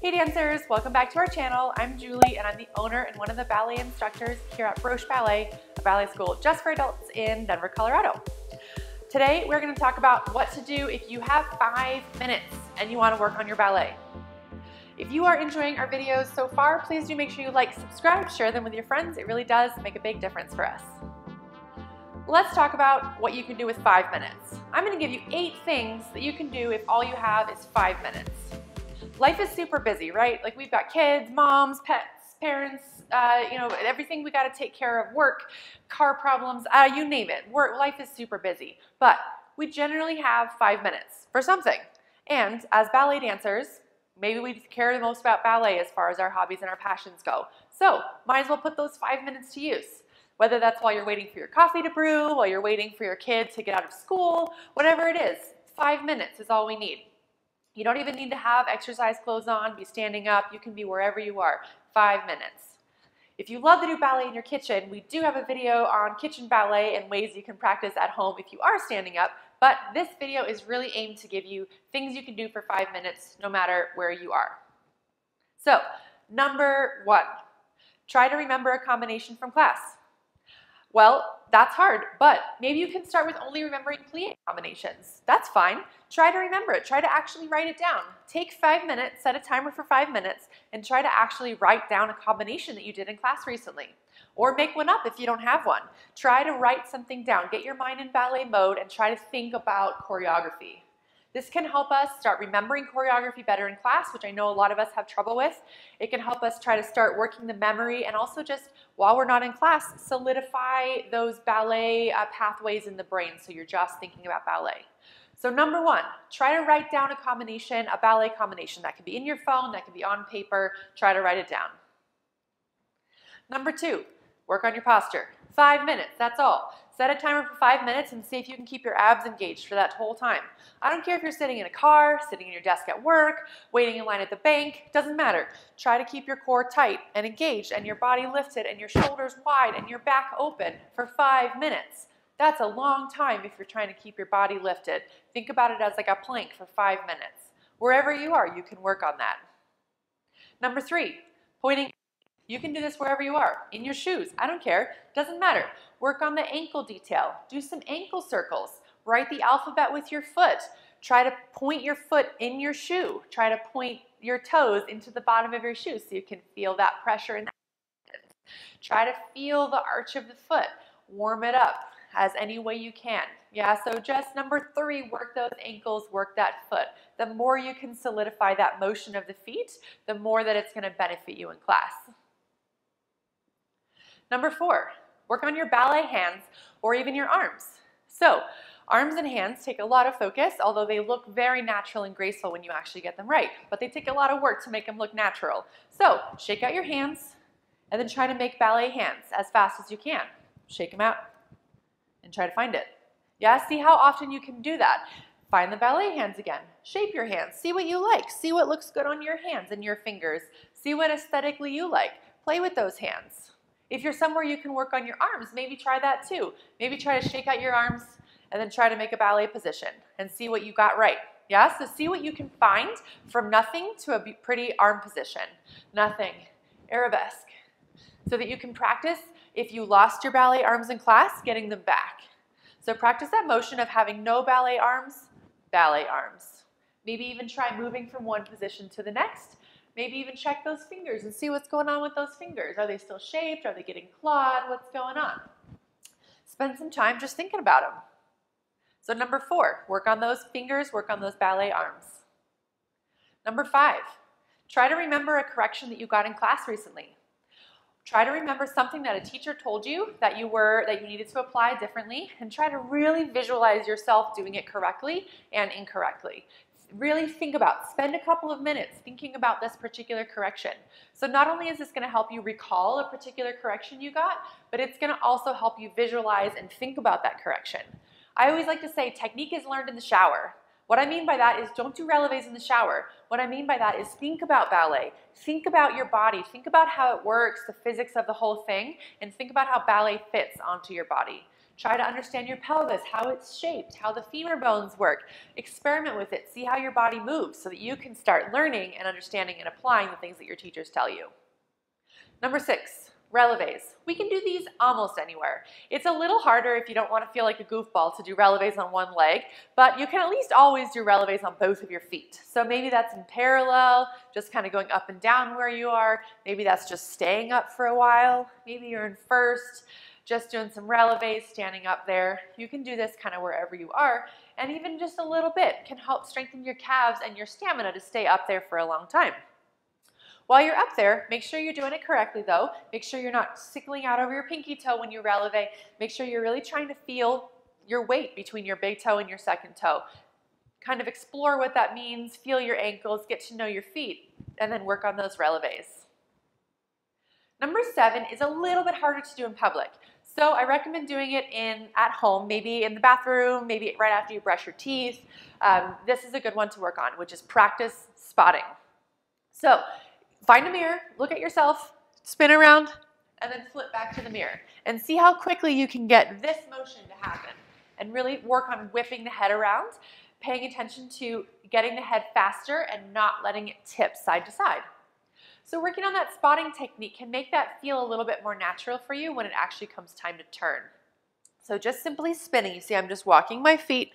Hey dancers, welcome back to our channel. I'm Julie and I'm the owner and one of the ballet instructors here at Broche Ballet, a ballet school just for adults in Denver, Colorado. Today we're going to talk about what to do if you have 5 minutes and you want to work on your ballet. If you are enjoying our videos so far, please do make sure you like, subscribe, share them with your friends. It really does make a big difference for us. Let's talk about what you can do with 5 minutes. I'm going to give you 8 things that you can do if all you have is 5 minutes. Life is super busy, right? Like we've got kids, moms, pets, parents, everything we got to take care of, work, car problems, you name it. Life is super busy, but we generally have 5 minutes for something. And as ballet dancers, maybe we care the most about ballet as far as our hobbies and our passions go. So might as well put those 5 minutes to use. Whether that's while you're waiting for your coffee to brew, while you're waiting for your kid to get out of school, whatever it is, 5 minutes is all we need. You don't even need to have exercise clothes on, be standing up. You can be wherever you are. 5 minutes. If you love to do ballet in your kitchen, we do have a video on kitchen ballet and ways you can practice at home if you are standing up, but this video is really aimed to give you things you can do for 5 minutes no matter where you are. So, number 1, try to remember a combination from class. Well, that's hard, but maybe you can start with only remembering plie combinations. That's fine. Try to remember it. Try to actually write it down. Take 5 minutes, set a timer for 5 minutes, and try to actually write down a combination that you did in class recently. Or make one up if you don't have one. Try to write something down. Get your mind in ballet mode and try to think about choreography. This can help us start remembering choreography better in class, which I know a lot of us have trouble with. It can help us try to start working the memory and also just, while we're not in class, solidify those ballet pathways in the brain so you're just thinking about ballet. So number 1, try to write down a combination, a ballet combination. That can be in your phone, that can be on paper. Try to write it down. Number 2, work on your posture. 5 minutes, that's all. Set a timer for 5 minutes and see if you can keep your abs engaged for that whole time. I don't care if you're sitting in a car, sitting in your desk at work, waiting in line at the bank, doesn't matter. Try to keep your core tight and engaged and your body lifted and your shoulders wide and your back open for 5 minutes. That's a long time if you're trying to keep your body lifted. Think about it as like a plank for 5 minutes. Wherever you are, you can work on that. Number 3, pointing. You can do this wherever you are, in your shoes, I don't care, doesn't matter. Work on the ankle detail, do some ankle circles, write the alphabet with your foot, try to point your foot in your shoe, try to point your toes into the bottom of your shoe so you can feel that pressure in that. Try to feel the arch of the foot, warm it up as any way you can. Yeah, so just number 3, work those ankles, work that foot. The more you can solidify that motion of the feet, the more that it's going to benefit you in class. Number 4, work on your ballet hands or even your arms. So, arms and hands take a lot of focus, although they look very natural and graceful when you actually get them right, but they take a lot of work to make them look natural. So, shake out your hands and then try to make ballet hands as fast as you can. Shake them out and try to find it. Yeah, see how often you can do that. Find the ballet hands again. Shape your hands. See what you like. See what looks good on your hands and your fingers. See what aesthetically you like. Play with those hands. If you're somewhere you can work on your arms, maybe try that too. Maybe try to shake out your arms and then try to make a ballet position and see what you got right. Yeah, so see what you can find from nothing to a pretty arm position. Nothing, arabesque. So that you can practice, if you lost your ballet arms in class, getting them back. So practice that motion of having no ballet arms. Maybe even try moving from one position to the next. Maybe even check those fingers and see what's going on with those fingers. Are they still shaped? Are they getting clawed? What's going on? Spend some time just thinking about them. So number 4, work on those fingers, work on those ballet arms. Number 5, try to remember a correction that you got in class recently. Try to remember something that a teacher told you that you needed to apply differently, and try to really visualize yourself doing it correctly and incorrectly. Really think about, spend a couple of minutes thinking about this particular correction. So not only is this going to help you recall a particular correction you got, but it's going to also help you visualize and think about that correction. I always like to say technique is learned in the shower. What I mean by that is don't do relevés in the shower. What I mean by that is think about ballet. Think about your body. Think about how it works, the physics of the whole thing, and think about how ballet fits onto your body. Try to understand your pelvis, how it's shaped, how the femur bones work. Experiment with it. See how your body moves so that you can start learning and understanding and applying the things that your teachers tell you. Number 6, relevés. We can do these almost anywhere. It's a little harder if you don't want to feel like a goofball to do relevés on one leg, but you can at least always do relevés on both of your feet. So maybe that's in parallel, just kind of going up and down where you are. Maybe that's just staying up for a while. Maybe you're in first, just doing some relevés, standing up there. You can do this kind of wherever you are, and even just a little bit can help strengthen your calves and your stamina to stay up there for a long time. While you're up there, make sure you're doing it correctly though. Make sure you're not sickling out over your pinky toe when you relevé. Make sure you're really trying to feel your weight between your big toe and your second toe. Kind of explore what that means, feel your ankles, get to know your feet, and then work on those relevés. Number 7 is a little bit harder to do in public. So I recommend doing it at home, maybe in the bathroom, maybe right after you brush your teeth. This is a good one to work on, which is practice spotting. So find a mirror, look at yourself, spin around, and then flip back to the mirror. And see how quickly you can get this motion to happen. And really work on whipping the head around, paying attention to getting the head faster and not letting it tip side to side. So working on that spotting technique can make that feel a little bit more natural for you when it actually comes time to turn. So just simply spinning. You see I'm just walking my feet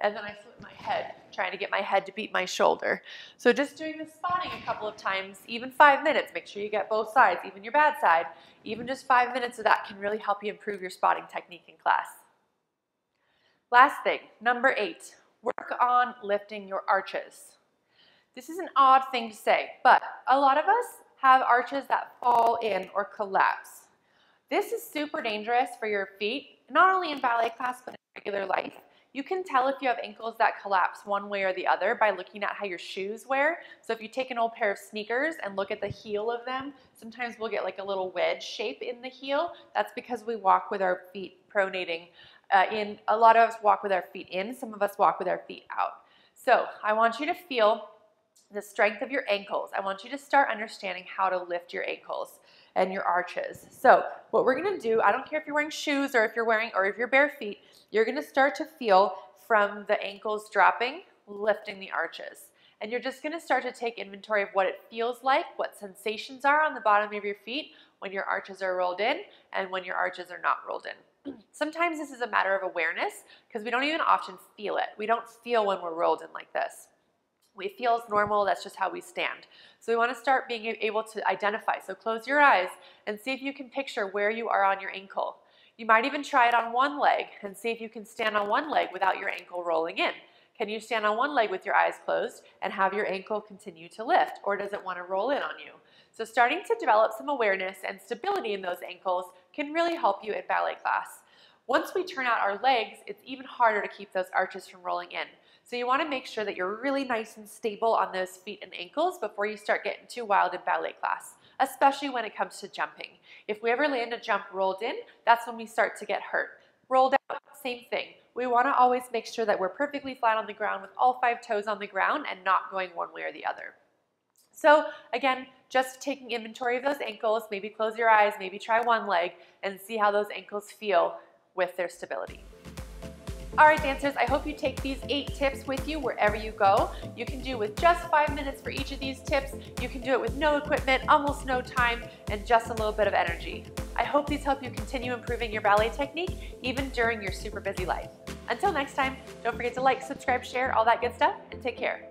and then I flip my head, trying to get my head to beat my shoulder. So just doing the spotting a couple of times, even 5 minutes. Make sure you get both sides, even your bad side. Even just 5 minutes of that can really help you improve your spotting technique in class. Last thing, number 8, work on lifting your arches. This is an odd thing to say, but a lot of us have arches that fall in or collapse. This is super dangerous for your feet, not only in ballet class, but in regular life. You can tell if you have ankles that collapse one way or the other by looking at how your shoes wear. So if you take an old pair of sneakers and look at the heel of them, sometimes we'll get like a little wedge shape in the heel. That's because we walk with our feet pronating in. A lot of us walk with our feet in, some of us walk with our feet out. So I want you to feel the strength of your ankles. I want you to start understanding how to lift your ankles and your arches. So what we're gonna do, I don't care if you're wearing shoes or if you're bare feet, you're gonna start to feel from the ankles dropping, lifting the arches. And you're just gonna start to take inventory of what it feels like, what sensations are on the bottom of your feet when your arches are rolled in and when your arches are not rolled in. Sometimes this is a matter of awareness because we don't even often feel it. We don't feel when we're rolled in like this. We feel as normal, that's just how we stand. So we want to start being able to identify. So close your eyes and see if you can picture where you are on your ankle. You might even try it on one leg and see if you can stand on one leg without your ankle rolling in. Can you stand on one leg with your eyes closed and have your ankle continue to lift, or does it want to roll in on you? So starting to develop some awareness and stability in those ankles can really help you in ballet class. Once we turn out our legs, it's even harder to keep those arches from rolling in. So you want to make sure that you're really nice and stable on those feet and ankles before you start getting too wild in ballet class, especially when it comes to jumping. If we ever land a jump rolled in, that's when we start to get hurt. Rolled out, same thing. We want to always make sure that we're perfectly flat on the ground with all 5 toes on the ground and not going one way or the other. So again, just taking inventory of those ankles, maybe close your eyes, maybe try one leg and see how those ankles feel with their stability. All right, dancers, I hope you take these 8 tips with you wherever you go. You can do with just 5 minutes for each of these tips. You can do it with no equipment, almost no time, and just a little bit of energy. I hope these help you continue improving your ballet technique, even during your super busy life. Until next time, don't forget to like, subscribe, share, all that good stuff, and take care.